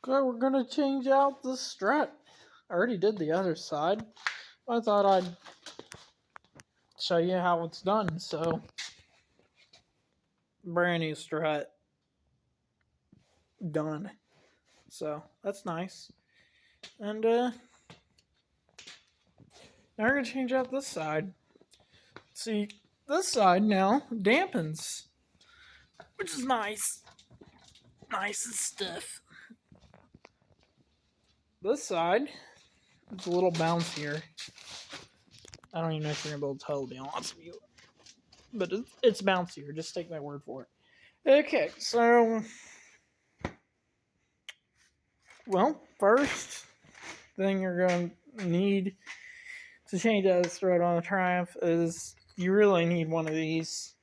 Okay, we're gonna change out the strut. I already did the other side. I thought I'd show you how it's done. So, brand new strut done. So that's nice. And now we're gonna change out this side. See, this side now dampens, which is nice. Nice and stiff. This side is a little bouncier. I don't even know if you're gonna be able to tell, to be honest with you. But it's bouncier. Just take my word for it. Okay, so, well, first thing you're going to need to change out the strut on the Triumph is you really need one of these.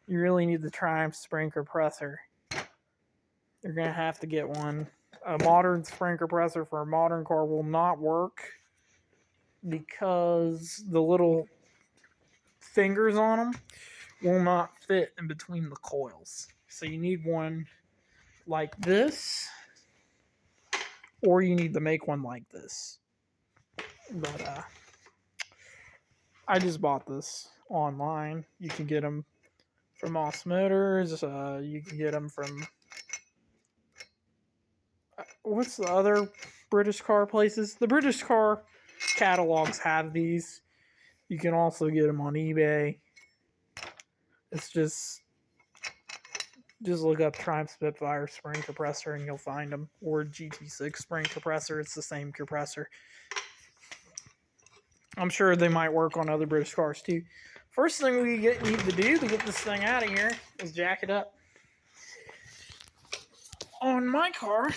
You really need the Triumph spring compressor. You're going to have to get one. A modern spring compressor for a modern car will not work because the little fingers on them will not fit in between the coils. So you need one like this, or you need to make one like this. But I just bought this online. You can get them from Moss Motors. You can get them from what's the other British car places? The British car catalogs have these. You can also get them on eBay. It's just look up Triumph Spitfire spring compressor and you'll find them. Or GT6 spring compressor. It's the same compressor. I'm sure they might work on other British cars too. First thing we need to do to get this thing out of here is jack it up. On my car,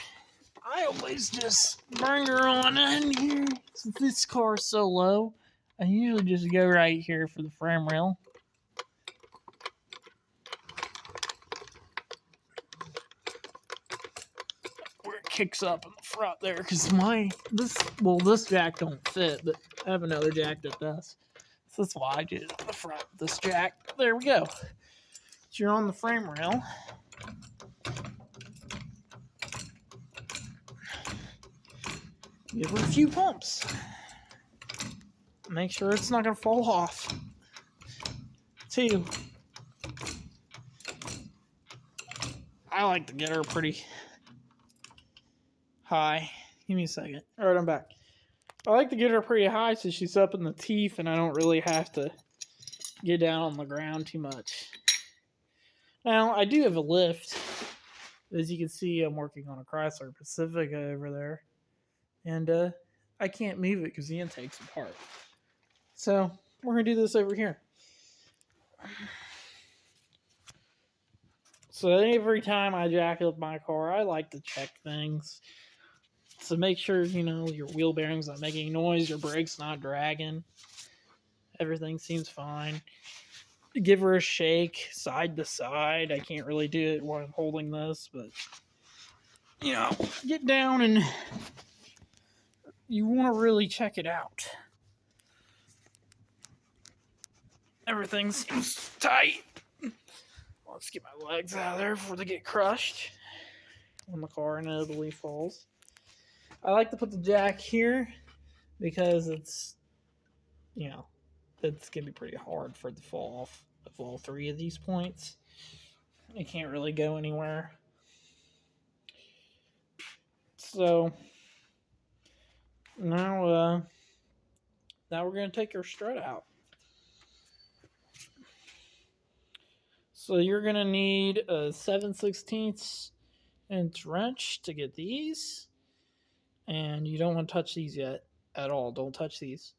I always just bring her on in here. Since this car is so low, I usually just go right here for the frame rail. Where it kicks up in the front there, because this jack don't fit, but I have another jack that does. So that's why I did it on the front with this jack. There we go. So you're on the frame rail. Give her a few pumps. Make sure it's not going to fall off. 2. I like to get her pretty high. Give me a second. Alright, I'm back. I like to get her pretty high so she's up in the teeth and I don't really have to get down on the ground too much. Now, I do have a lift. As you can see, I'm working on a Chrysler Pacifica over there. And I can't move it because the intake's apart. So, we're going to do this over here. So every time I jack up my car, I like to check things. So make sure, your wheel bearing's not making noise, your brake's not dragging. Everything seems fine. Give her a shake, side to side. I can't really do it while I'm holding this, but, get down and you want to really check it out. Everything seems tight. Let's get my legs out of there before they get crushed when the car inevitably falls. I like to put the jack here because it's going to be pretty hard for it to fall off of all 3 of these points. It can't really go anywhere. So now we're going to take our strut out. So you're going to need a 7/16 inch wrench to get these. And you don't want to touch these yet at all. Don't touch these.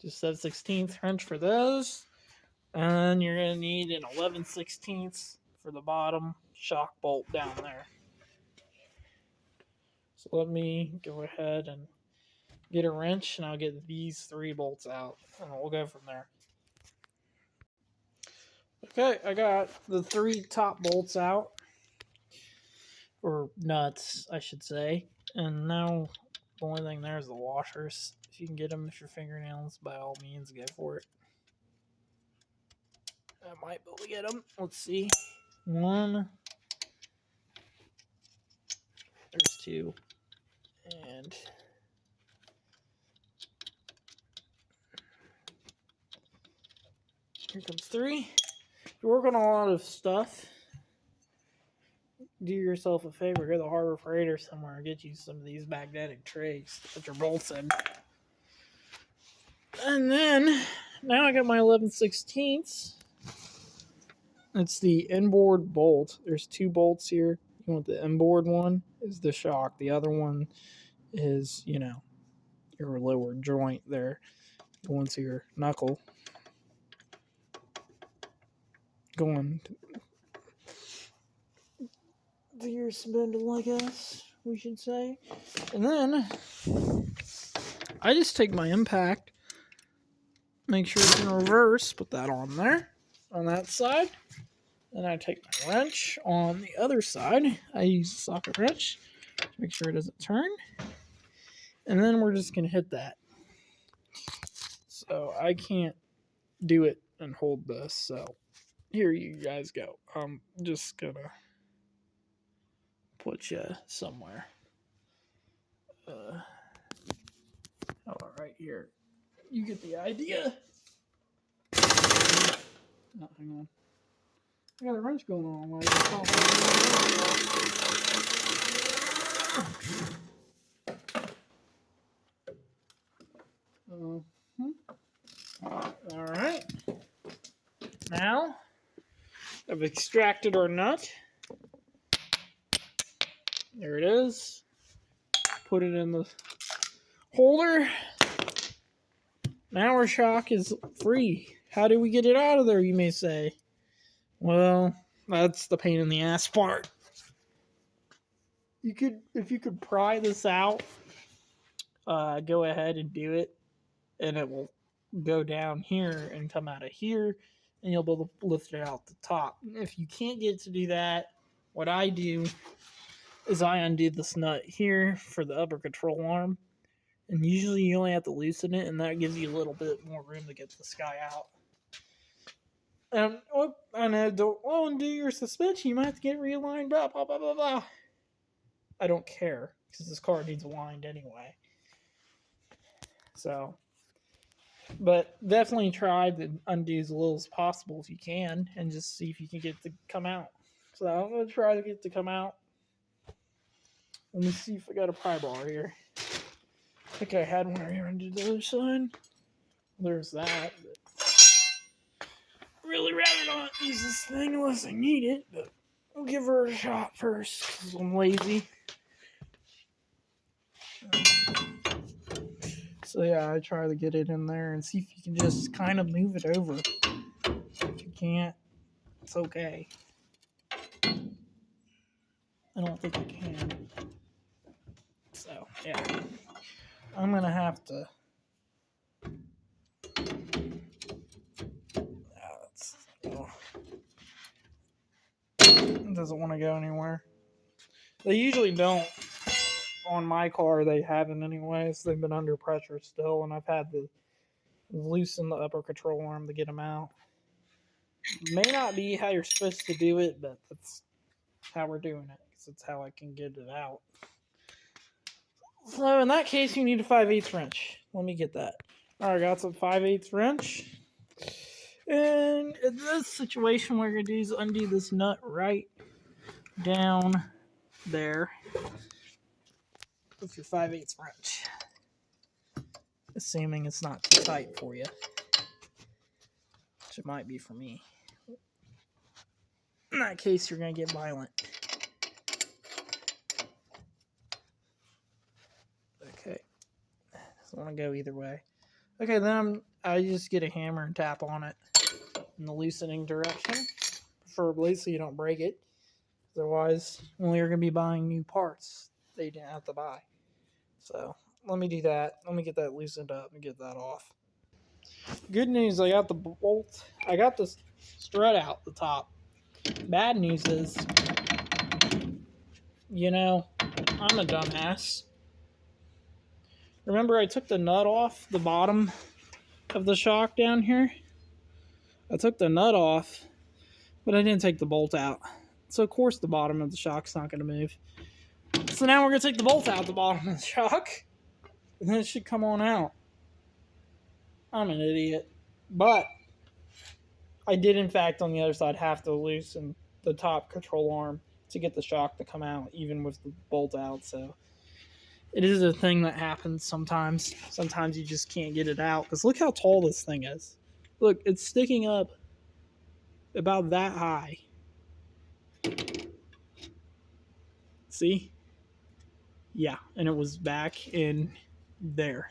Just 7/16 wrench for those. And you're going to need an 11/16 for the bottom shock bolt down there. So let me go ahead and get a wrench and I'll get these 3 bolts out. And we'll go from there. Okay, I got the 3 top bolts out. Or nuts, I should say. And now the only thing there is the washers. If you can get them with your fingernails, by all means, go for it. I might be able to get them. Let's see. 1. There's 2, and here comes 3. If you're working on a lot of stuff, do yourself a favor, go to the Harbor Freight or somewhere and get you some of these magnetic trays to put your bolts in. And then, now I got my 11/16. It's the inboard bolt. There's 2 bolts here. You want the inboard one is the shock. The other one is, you know, your lower joint there. Going to your knuckle. Going to your spindle, I guess we should say. And then I just take my impact, make sure it's in reverse, put that on there, on that side. Then I take my wrench on the other side. I use a socket wrench to make sure it doesn't turn. And then we're just going to hit that. So I can't do it and hold this. So here you guys go. I'm just going to put you somewhere. Right here. You get the idea. Oh, hang on. I got a wrench going on. All right. Now I've extracted our nut. There it is. Put it in the holder. Now our shock is free. How do we get it out of there, you may say? Well, that's the pain in the ass part. If you could pry this out, go ahead and do it, and it will go down here and come out of here, and you'll be able to lift it out the top. If you can't get to do that, what I do is I undo this nut here for the upper control arm, and usually you only have to loosen it, and that gives you a little bit more room to get this guy out. I know, don't undo your suspension. You might have to get realigned up. Blah, blah, blah, blah. I don't care, because this car needs aligned anyway. So, but definitely try to undo as little as possible if you can, and just see if you can get it to come out. So I'm going to try to get it to come out. Let me see if I got a pry bar here. I think I had one here on the other side. There's that. But really rather not use this thing unless I need it, but I'll give her a shot first because I'm lazy. So yeah, I try to get it in there and see if you can just kind of move it over. If you can't, it's okay. I don't think I can. So yeah, I'm gonna have to. It doesn't want to go anywhere. They usually don't. On my car, they haven't anyways. They've been under pressure still, and I've had to loosen the upper control arm to get them out. May not be how you're supposed to do it, but that's how we're doing it, because it's how I can get it out. So in that case, you need a 5/8 wrench. Let me get that. Alright, got some 5/8 wrench. And in this situation, what we're going to do is undo this nut right down there with your 5/8 wrench. Assuming it's not too tight for you, which it might be for me. In that case, you're going to get violent. Okay. Doesn't want to go either way. Okay, then I just get a hammer and tap on it in the loosening direction, preferably so you don't break it. Otherwise, well, you're going to be buying new parts that you didn't have to buy. So let me do that. Let me get that loosened up and get that off. Good news, I got the bolt. I got the strut out the top. Bad news is, you know, I'm a dumbass. Remember, I took the nut off the bottom of the shock down here? I took the nut off, but I didn't take the bolt out. So, of course, the bottom of the shock's not going to move. So now we're going to take the bolt out the bottom of the shock, and then it should come on out. I'm an idiot. But I did, in fact, on the other side, have to loosen the top control arm to get the shock to come out, even with the bolt out. So it is a thing that happens sometimes. Sometimes you just can't get it out. Because look how tall this thing is. Look, it's sticking up about that high. See? Yeah, and it was back in there.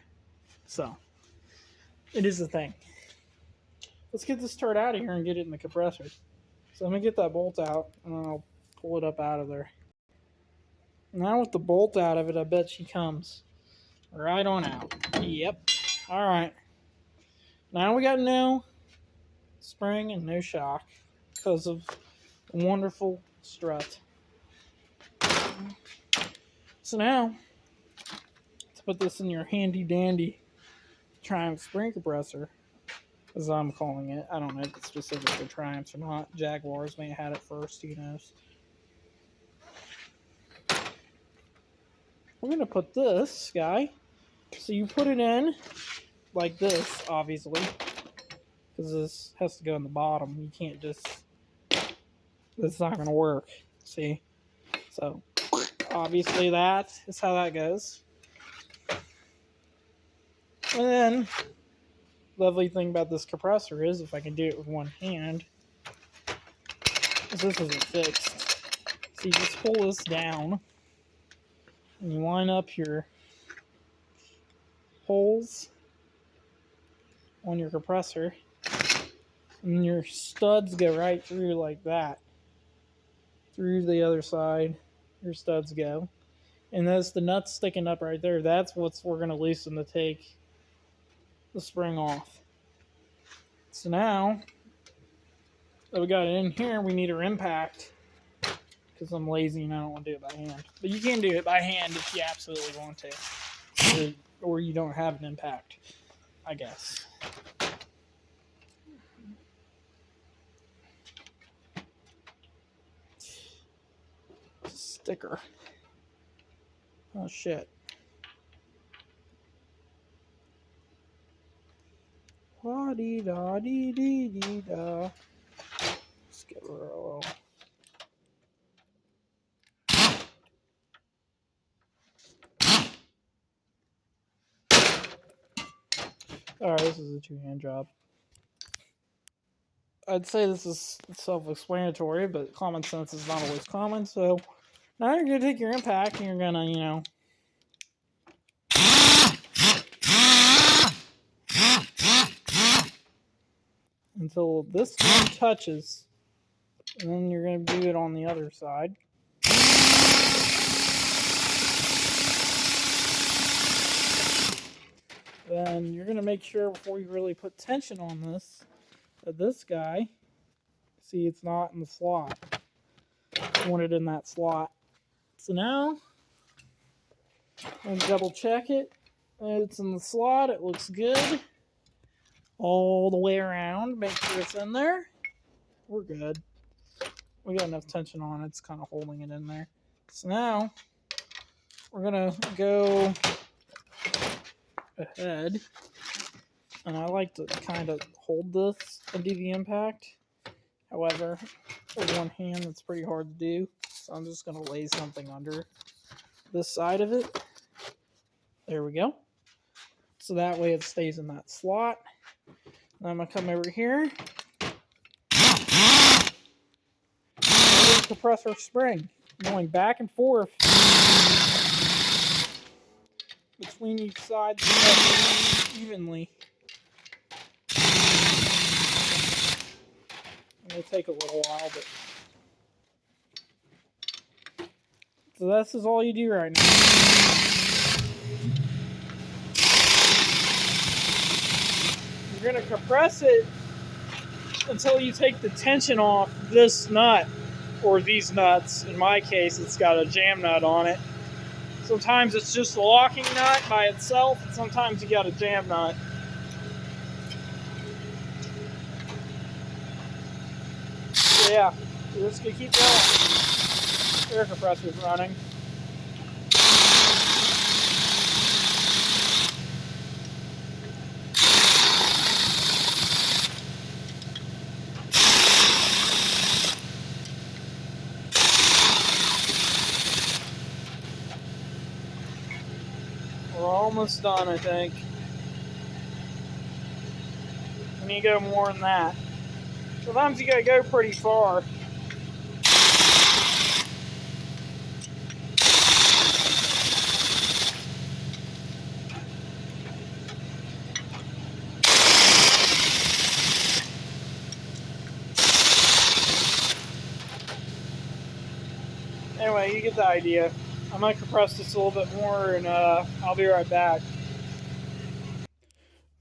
So it is a thing. Let's get this turd out of here and get it in the compressor. So I'm going to get that bolt out, and I'll pull it up out of there. Now with the bolt out of it, I bet she comes right on out. Yep. All right. Now we got no spring and no shock because of the wonderful strut. So now, to put this in your handy-dandy Triumph spring compressor, as I'm calling it. I don't know if it's specific for Triumphs or not. Jaguars may have had it first, who knows. We're going to put this guy. So you put it in like this, obviously, because this has to go in the bottom. You can't just, it's not going to work. See? So, obviously that is how that goes. And then, lovely thing about this compressor is, if I can do it with one hand, is this isn't fixed. So you just pull this down, and you line up your holes on your compressor, and your studs go right through like that. Through the other side, your studs go. And that's the nuts sticking up right there. That's what we're going to loosen to take the spring off. So now that we got it in here, we need our impact, because I'm lazy and I don't want to do it by hand. But you can do it by hand if you absolutely want to, or you don't have an impact, I guess. Sticker. Oh shit. La-dee-da-dee-dee-dee-da. Let's get rid of a little. Alright, this is a two-hand job. I'd say this is self-explanatory, but common sense is not always common, so now you're going to take your impact and you're going to, until this one touches, and then you're going to do it on the other side. Then you're going to make sure before you really put tension on this, that this guy, see, it's not in the slot. You want it in that slot. So now, I'm going to double check it. It's in the slot. It looks good. All the way around. Make sure it's in there. We're good. We got enough tension on it. It's kind of holding it in there. So now, we're going to go ahead. And I like to kind of hold this and do the impact. However, with one hand, it's pretty hard to do. So I'm just going to lay something under this side of it. There we go. So that way it stays in that slot. And I'm going to come over here. Compressor spring. Going back and forth between each side evenly. It'll take a little while, but so this is all you do right now. You're going to compress it until you take the tension off this nut, or these nuts. In my case, it's got a jam nut on it. Sometimes it's just a locking nut by itself, and sometimes you got a jam nut. So yeah, we're just going to keep going. Air compressor's running. almost done, I think. And you go more than that. Sometimes you gotta go pretty far. Anyway, you get the idea. I'm gonna compress this a little bit more, and I'll be right back.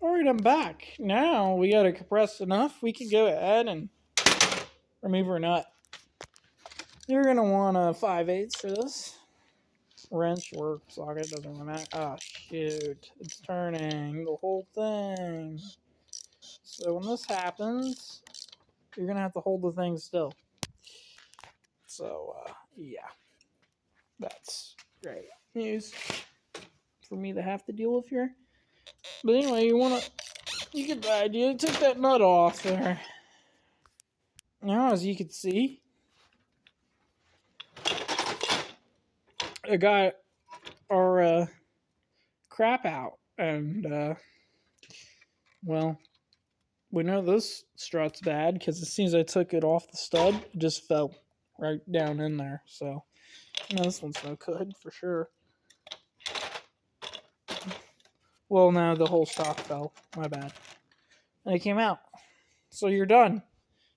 Alright, I'm back. Now we got it compressed enough. We can go ahead and remove our nut. You're gonna want a 5/8 for this. Wrench or socket, doesn't really matter. Oh shoot, it's turning the whole thing. So when this happens, you're gonna have to hold the thing still. So yeah, that's great news for me to have to deal with here. But anyway, you get the idea. Take that nut off there. Now, as you can see, I got our crap out, and well, we know this strut's bad because as soon as I took it off the stud, it just fell right down in there. So, this one's no good for sure. Well, no, the whole stock fell. My bad. And it came out. So you're done.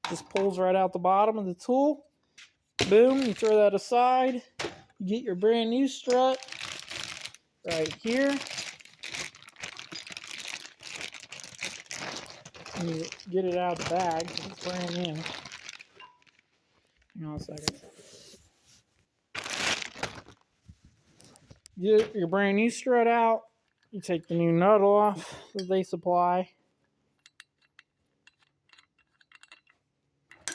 Just pulls right out the bottom of the tool. Boom, you throw that aside. You get your brand new strut right here. And you get it out of the bag. It's brand new. Hang on a second. Get your brand new strut out. You take the new nut off that they supply.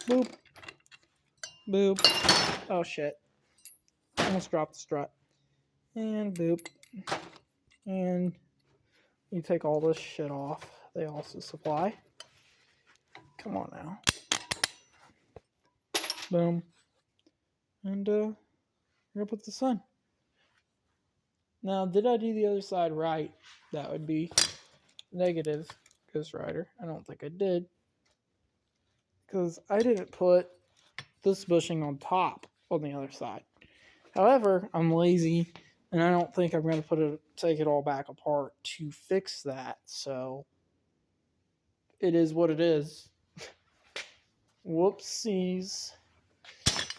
Boop. Boop. Oh shit. Almost dropped the strut. And boop. And you take all this shit off. They also supply. Come on now. Boom. And we're gonna put this on. Now, did I do the other side right? That would be negative, Ghost Rider. I don't think I did. Because I didn't put this bushing on top on the other side. However, I'm lazy, and I don't think I'm going to take it all back apart to fix that. So, it is what it is. Whoopsies.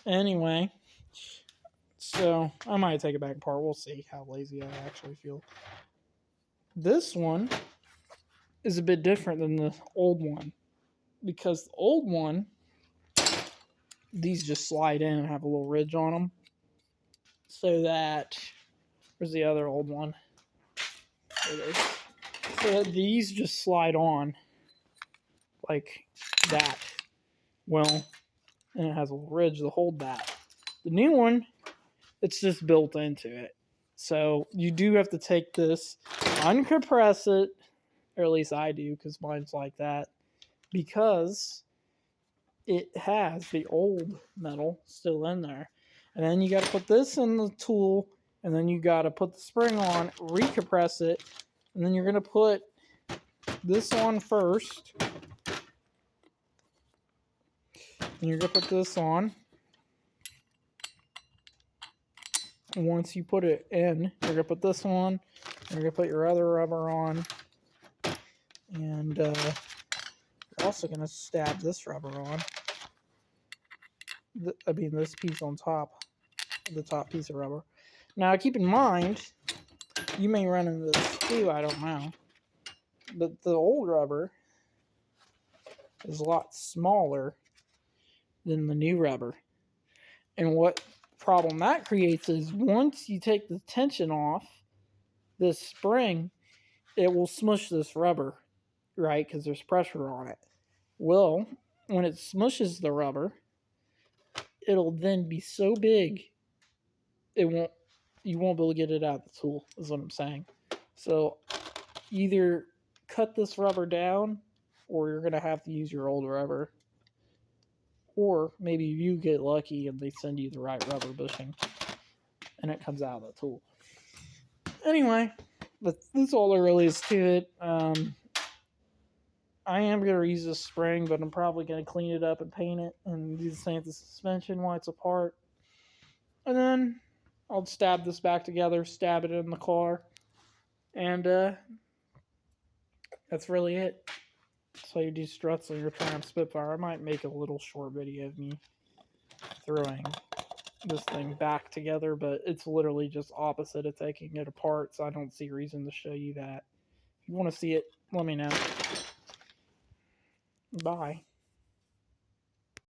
Anyway, so I might take it back apart. We'll see how lazy I actually feel. This one is a bit different than the old one. Because the old one, these just slide in and have a little ridge on them. So that, where's the other old one? There it is. So that these just slide on like that. Well, and it has a little ridge to hold that. The new one, it's just built into it. So you do have to take this, uncompress it, or at least I do because mine's like that, because it has the old metal still in there. And then you got to put this in the tool, and then you got to put the spring on, recompress it, and then you're going to put this on first. And you're going to put this on. And once you put it in, you're going to put this on, and you're going to put your other rubber on. And you're also going to stab this rubber on. This piece on top, the top piece of rubber. Now, keep in mind, you may run into this too, I don't know. But the old rubber is a lot smaller than the new rubber. And what problem that creates is once you take the tension off this spring, it will smush this rubber, right? Because there's pressure on it. Well, when it smushes the rubber, it'll then be so big, you won't be able to get it out of the tool, is what I'm saying. So either cut this rubber down, or you're going to have to use your old rubber. Or maybe you get lucky and they send you the right rubber bushing and it comes out of the tool. Anyway, that's all there really is to it. I am going to reuse this spring, but I'm probably going to clean it up and paint it and do the same with the suspension while it's apart. And then I'll stab this back together, stab it in the car, and that's really it. So you do struts on your Triumph Spitfire. I might make a little short video of me throwing this thing back together, but it's literally just opposite of taking it apart, so I don't see reason to show you that. If you want to see it, let me know. Bye.